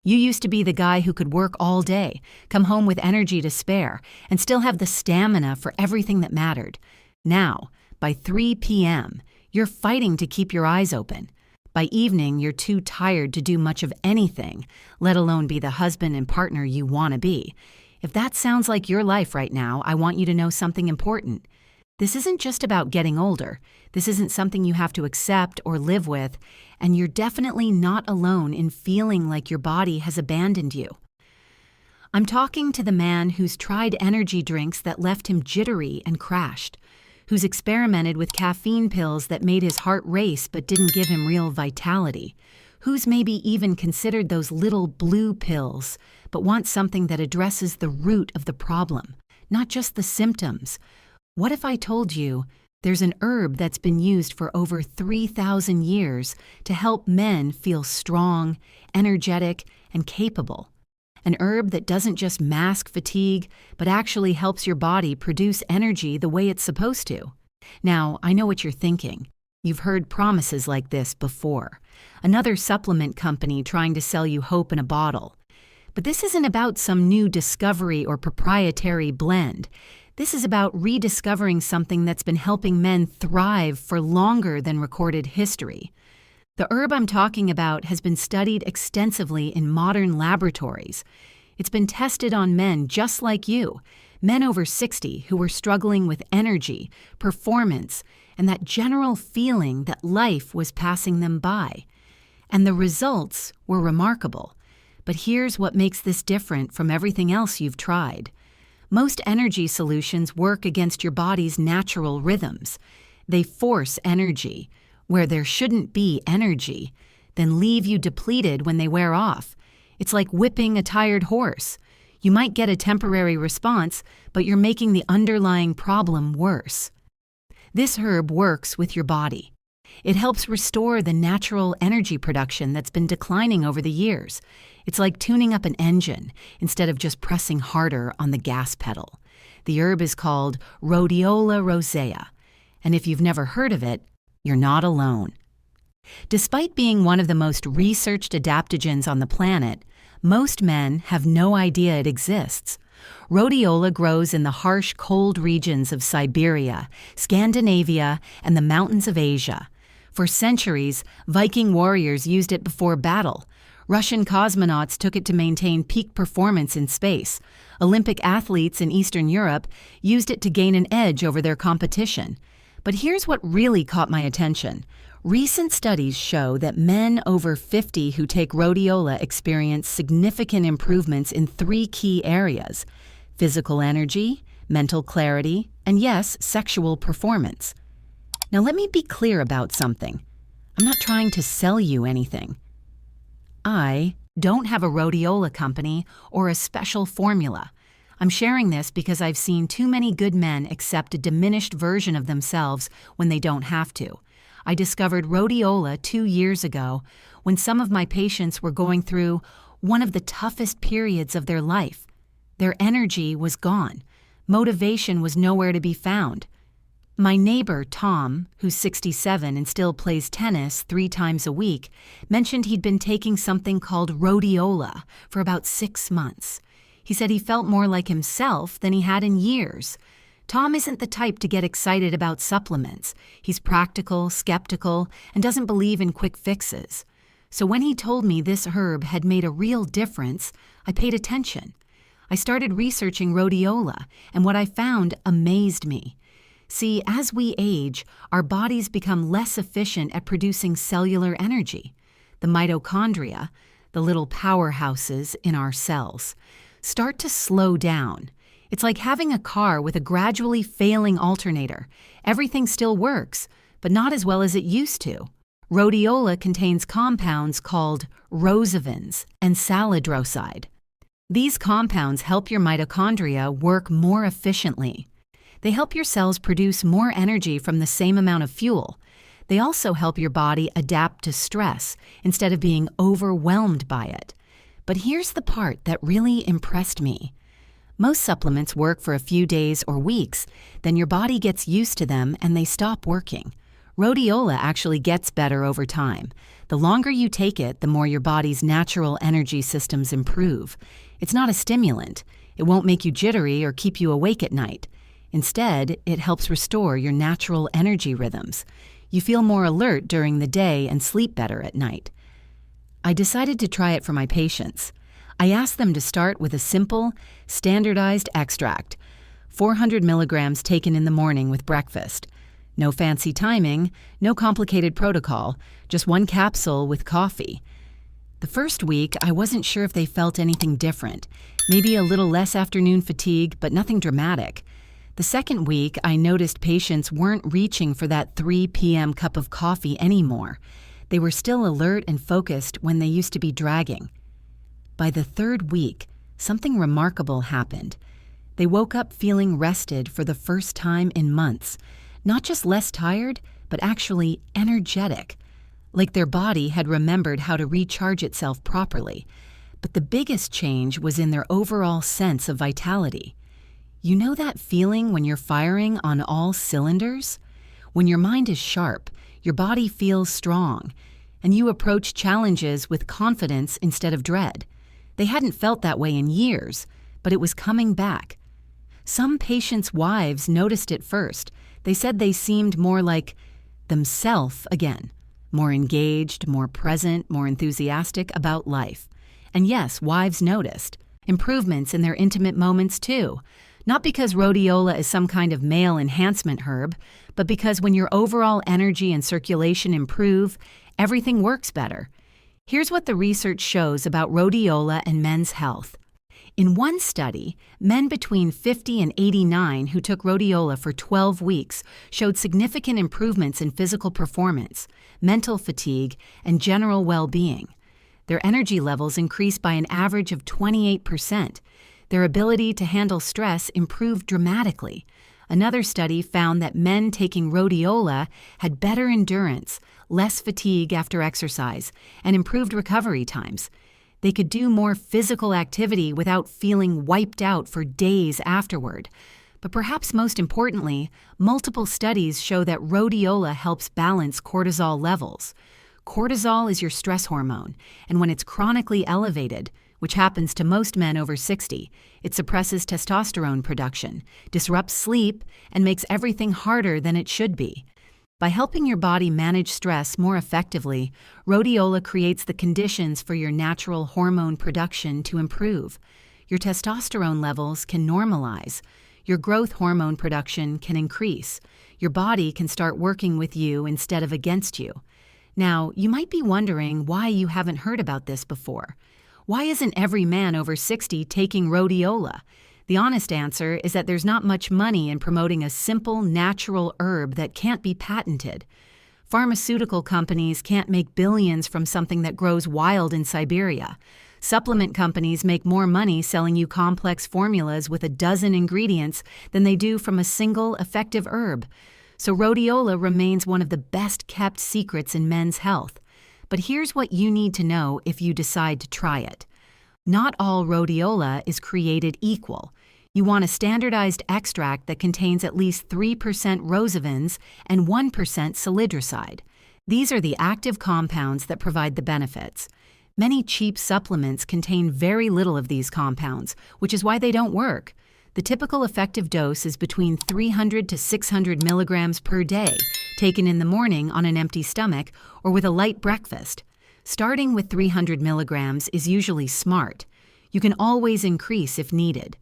You used to be the guy who could work all day, come home with energy to spare, and still have the stamina for everything that mattered. Now, by 3 p.m., you're fighting to keep your eyes open. By evening, you're too tired to do much of anything, let alone be the husband and partner you want to be. If that sounds like your life right now, I want you to know something important. This isn't just about getting older. This isn't something you have to accept or live with, and you're definitely not alone in feeling like your body has abandoned you. I'm talking to the man who's tried energy drinks that left him jittery and crashed, who's experimented with caffeine pills that made his heart race but didn't give him real vitality, who's maybe even considered those little blue pills, but wants something that addresses the root of the problem, not just the symptoms. What if I told you there's an herb that's been used for over 3,000 years to help men feel strong, energetic, and capable? An herb that doesn't just mask fatigue, but actually helps your body produce energy the way it's supposed to. Now, I know what you're thinking. You've heard promises like this before. Another supplement company trying to sell you hope in a bottle. But this isn't about some new discovery or proprietary blend. This is about rediscovering something that's been helping men thrive for longer than recorded history. The herb I'm talking about has been studied extensively in modern laboratories. It's been tested on men just like you, men over 60 who were struggling with energy, performance, and that general feeling that life was passing them by. And the results were remarkable. But here's what makes this different from everything else you've tried. Most energy solutions work against your body's natural rhythms. They force energy where there shouldn't be energy, then leave you depleted when they wear off. It's like whipping a tired horse. You might get a temporary response, but you're making the underlying problem worse. This herb works with your body. It helps restore the natural energy production that's been declining over the years. It's like tuning up an engine instead of just pressing harder on the gas pedal. The herb is called Rhodiola rosea, and if you've never heard of it, you're not alone. Despite being one of the most researched adaptogens on the planet, most men have no idea it exists. Rhodiola grows in the harsh, cold regions of Siberia, Scandinavia, and the mountains of Asia. For centuries, Viking warriors used it before battle. Russian cosmonauts took it to maintain peak performance in space. Olympic athletes in Eastern Europe used it to gain an edge over their competition. But here's what really caught my attention. Recent studies show that men over 50 who take rhodiola experience significant improvements in 3 key areas: physical energy, mental clarity, and yes, sexual performance. Now let me be clear about something. I'm not trying to sell you anything. I don't have a rhodiola company or a special formula. I'm sharing this because I've seen too many good men accept a diminished version of themselves when they don't have to. I discovered rhodiola 2 years ago when some of my patients were going through one of the toughest periods of their life. Their energy was gone. Motivation was nowhere to be found. My neighbor, Tom, who's 67 and still plays tennis 3 times a week, mentioned he'd been taking something called rhodiola for about 6 months. He said he felt more like himself than he had in years. Tom isn't the type to get excited about supplements. He's practical, skeptical, and doesn't believe in quick fixes. So when he told me this herb had made a real difference, I paid attention. I started researching rhodiola, and what I found amazed me. See, as we age, our bodies become less efficient at producing cellular energy. The mitochondria, the little powerhouses in our cells, start to slow down. It's like having a car with a gradually failing alternator. Everything still works, but not as well as it used to. Rhodiola contains compounds called rosavins and salidroside. These compounds help your mitochondria work more efficiently. They help your cells produce more energy from the same amount of fuel. They also help your body adapt to stress instead of being overwhelmed by it. But here's the part that really impressed me. Most supplements work for a few days or weeks, then your body gets used to them and they stop working. Rhodiola actually gets better over time. The longer you take it, the more your body's natural energy systems improve. It's not a stimulant. It won't make you jittery or keep you awake at night. Instead, it helps restore your natural energy rhythms. You feel more alert during the day and sleep better at night. I decided to try it for my patients. I asked them to start with a simple, standardized extract, 400 milligrams taken in the morning with breakfast. No fancy timing, no complicated protocol, just one capsule with coffee. The first week, I wasn't sure if they felt anything different. Maybe a little less afternoon fatigue, but nothing dramatic. The second week, I noticed patients weren't reaching for that 3 p.m. cup of coffee anymore. They were still alert and focused when they used to be dragging. By the third week, something remarkable happened. They woke up feeling rested for the first time in months. Not just less tired, but actually energetic. Like their body had remembered how to recharge itself properly. But the biggest change was in their overall sense of vitality. You know that feeling when you're firing on all cylinders? When your mind is sharp, your body feels strong, and you approach challenges with confidence instead of dread. They hadn't felt that way in years, but it was coming back. Some patients' wives noticed it first. They said they seemed more like themselves again, more engaged, more present, more enthusiastic about life. And yes, wives noticed improvements in their intimate moments too. Not because rhodiola is some kind of male enhancement herb, but because when your overall energy and circulation improve, everything works better. Here's what the research shows about rhodiola and men's health. In one study, men between 50 and 89 who took rhodiola for 12 weeks showed significant improvements in physical performance, mental fatigue, and general well-being. Their energy levels increased by an average of 28%. Their ability to handle stress improved dramatically. Another study found that men taking rhodiola had better endurance, less fatigue after exercise, and improved recovery times. They could do more physical activity without feeling wiped out for days afterward. But perhaps most importantly, multiple studies show that rhodiola helps balance cortisol levels. Cortisol is your stress hormone, and when it's chronically elevated, which happens to most men over 60, it suppresses testosterone production, disrupts sleep, and makes everything harder than it should be. By helping your body manage stress more effectively, rhodiola creates the conditions for your natural hormone production to improve. Your testosterone levels can normalize. Your growth hormone production can increase. Your body can start working with you instead of against you. Now, you might be wondering why you haven't heard about this before. Why isn't every man over 60 taking rhodiola? The honest answer is that there's not much money in promoting a simple, natural herb that can't be patented. Pharmaceutical companies can't make billions from something that grows wild in Siberia. Supplement companies make more money selling you complex formulas with a dozen ingredients than they do from a single, effective herb. So rhodiola remains one of the best-kept secrets in men's health. But here's what you need to know if you decide to try it. Not all rhodiola is created equal. You want a standardized extract that contains at least 3% rosavins and 1% salidroside. These are the active compounds that provide the benefits. Many cheap supplements contain very little of these compounds, which is why they don't work. The typical effective dose is between 300 to 600 milligrams per day, taken in the morning on an empty stomach or with a light breakfast. Starting with 300 milligrams is usually smart. You can always increase if needed.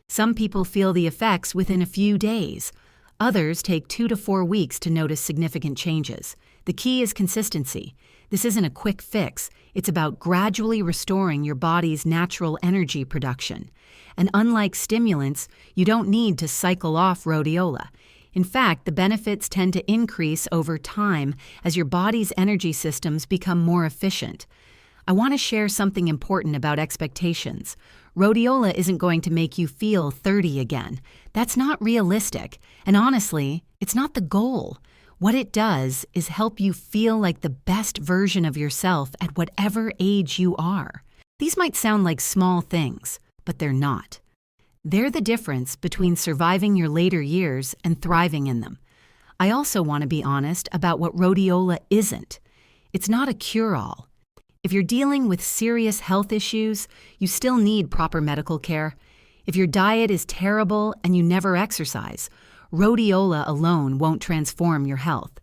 Some people feel the effects within a few days. Others take 2 to 4 weeks to notice significant changes. The key is consistency. This isn't a quick fix. It's about gradually restoring your body's natural energy production. And unlike stimulants, you don't need to cycle off rhodiola. In fact, the benefits tend to increase over time as your body's energy systems become more efficient. I want to share something important about expectations. Rhodiola isn't going to make you feel 30 again. That's not realistic. And honestly, it's not the goal. What it does is help you feel like the best version of yourself at whatever age you are. These might sound like small things, but they're not. They're the difference between surviving your later years and thriving in them. I also want to be honest about what rhodiola isn't. It's not a cure-all. If you're dealing with serious health issues, you still need proper medical care. If your diet is terrible and you never exercise, rhodiola alone won't transform your health.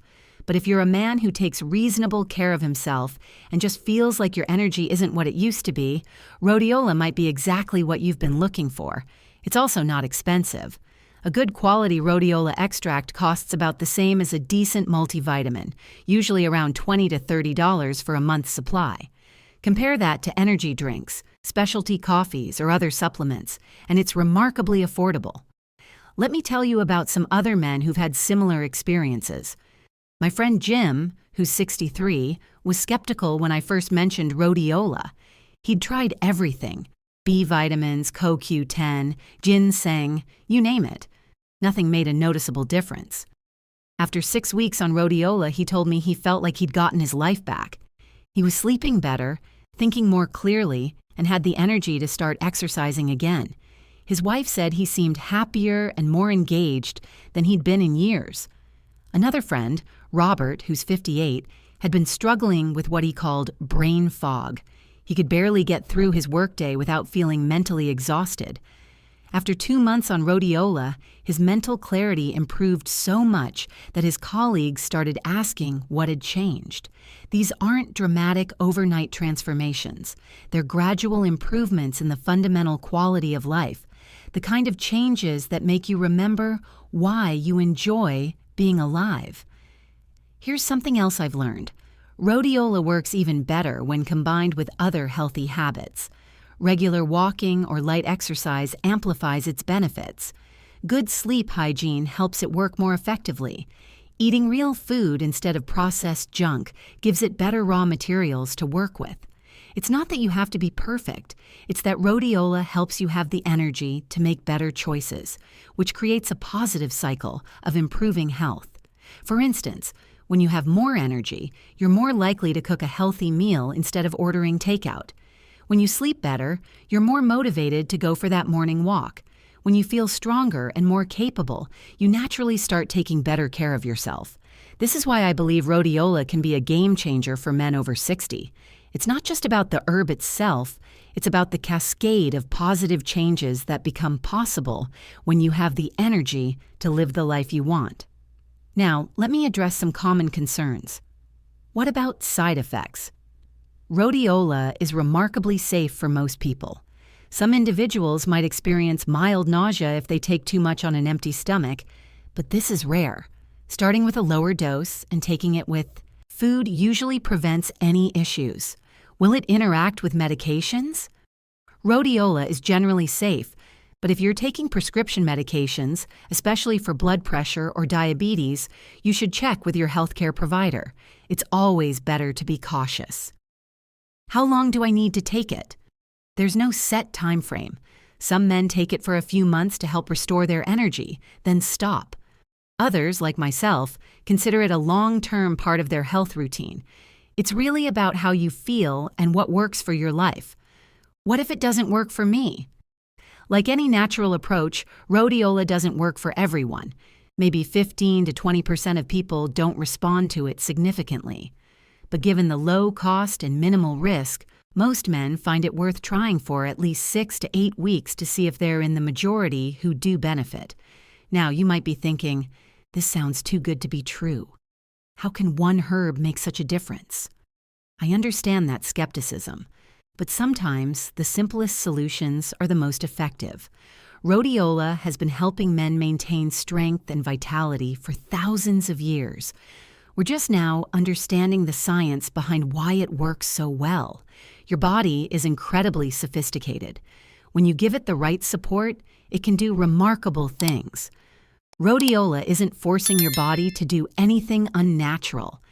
But if you're a man who takes reasonable care of himself and just feels like your energy isn't what it used to be, rhodiola might be exactly what you've been looking for. It's also not expensive. A good quality rhodiola extract costs about the same as a decent multivitamin, usually around $20 to $30 for a month's supply. Compare that to energy drinks, specialty coffees, or other supplements, and it's remarkably affordable. Let me tell you about some other men who've had similar experiences. My friend Jim, who's 63, was skeptical when I first mentioned rhodiola. He'd tried everything: B vitamins, CoQ10, ginseng, you name it. Nothing made a noticeable difference. After 6 weeks on rhodiola, he told me he felt like he'd gotten his life back. He was sleeping better, thinking more clearly, and had the energy to start exercising again. His wife said he seemed happier and more engaged than he'd been in years. Another friend, Robert, who's 58, had been struggling with what he called brain fog. He could barely get through his workday without feeling mentally exhausted. After 2 months on rhodiola, his mental clarity improved so much that his colleagues started asking what had changed. These aren't dramatic overnight transformations. They're gradual improvements in the fundamental quality of life, the kind of changes that make you remember why you enjoy being alive. Here's something else I've learned. Rhodiola works even better when combined with other healthy habits. Regular walking or light exercise amplifies its benefits. Good sleep hygiene helps it work more effectively. Eating real food instead of processed junk gives it better raw materials to work with. It's not that you have to be perfect. It's that rhodiola helps you have the energy to make better choices, which creates a positive cycle of improving health. For instance, when you have more energy, you're more likely to cook a healthy meal instead of ordering takeout. When you sleep better, you're more motivated to go for that morning walk. When you feel stronger and more capable, you naturally start taking better care of yourself. This is why I believe rhodiola can be a game changer for men over 60. It's not just about the herb itself, it's about the cascade of positive changes that become possible when you have the energy to live the life you want. Now, let me address some common concerns. What about side effects? Rhodiola is remarkably safe for most people. Some individuals might experience mild nausea if they take too much on an empty stomach, but this is rare. Starting with a lower dose and taking it with food usually prevents any issues. Will it interact with medications? Rhodiola is generally safe, but if you're taking prescription medications, especially for blood pressure or diabetes, you should check with your healthcare provider. It's always better to be cautious. How long do I need to take it? There's no set time frame. Some men take it for a few months to help restore their energy, then stop. Others, like myself, consider it a long-term part of their health routine. It's really about how you feel and what works for your life. What if it doesn't work for me? Like any natural approach, rhodiola doesn't work for everyone. Maybe 15 to 20% of people don't respond to it significantly. But given the low cost and minimal risk, most men find it worth trying for at least 6 to 8 weeks to see if they're in the majority who do benefit. Now, you might be thinking, this sounds too good to be true. How can one herb make such a difference? I understand that skepticism, but sometimes the simplest solutions are the most effective. Rhodiola has been helping men maintain strength and vitality for thousands of years. We're just now understanding the science behind why it works so well. Your body is incredibly sophisticated. When you give it the right support, it can do remarkable things. Rhodiola isn't forcing your body to do anything unnatural.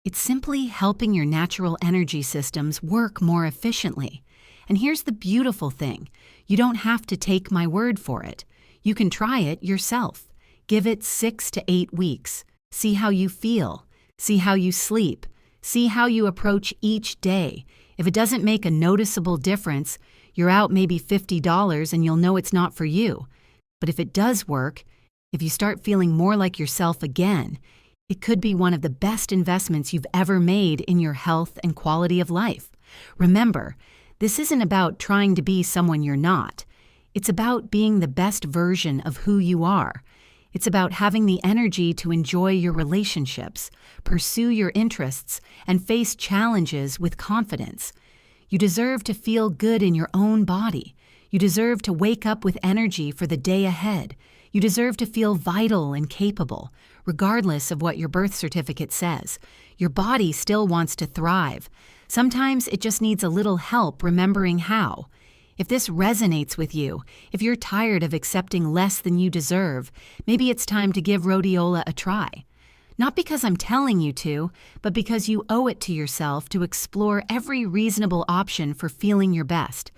It's simply helping your natural energy systems work more efficiently. And here's the beautiful thing. You don't have to take my word for it. You can try it yourself. Give it 6 to 8 weeks. See how you feel. See how you sleep. See how you approach each day. If it doesn't make a noticeable difference, you're out maybe $50 and you'll know it's not for you. But if it does work, If you start feeling more like yourself again, it could be one of the best investments you've ever made in your health and quality of life. Remember, this isn't about trying to be someone you're not. It's about being the best version of who you are. It's about having the energy to enjoy your relationships, pursue your interests, and face challenges with confidence. You deserve to feel good in your own body. You deserve to wake up with energy for the day ahead. You deserve to feel vital and capable, regardless of what your birth certificate says. Your body still wants to thrive. Sometimes it just needs a little help remembering how. If this resonates with you, if you're tired of accepting less than you deserve, maybe it's time to give rhodiola a try. Not because I'm telling you to, but because you owe it to yourself to explore every reasonable option for feeling your best.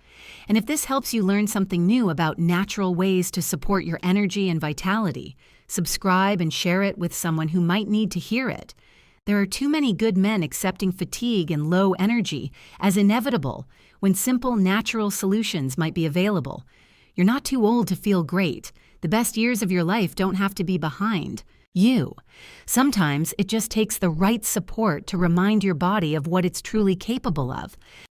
And if this helps you learn something new about natural ways to support your energy and vitality, subscribe and share it with someone who might need to hear it. There are too many good men accepting fatigue and low energy as inevitable when simple natural solutions might be available. You're not too old to feel great. The best years of your life don't have to be behind you. Sometimes it just takes the right support to remind your body of what it's truly capable of.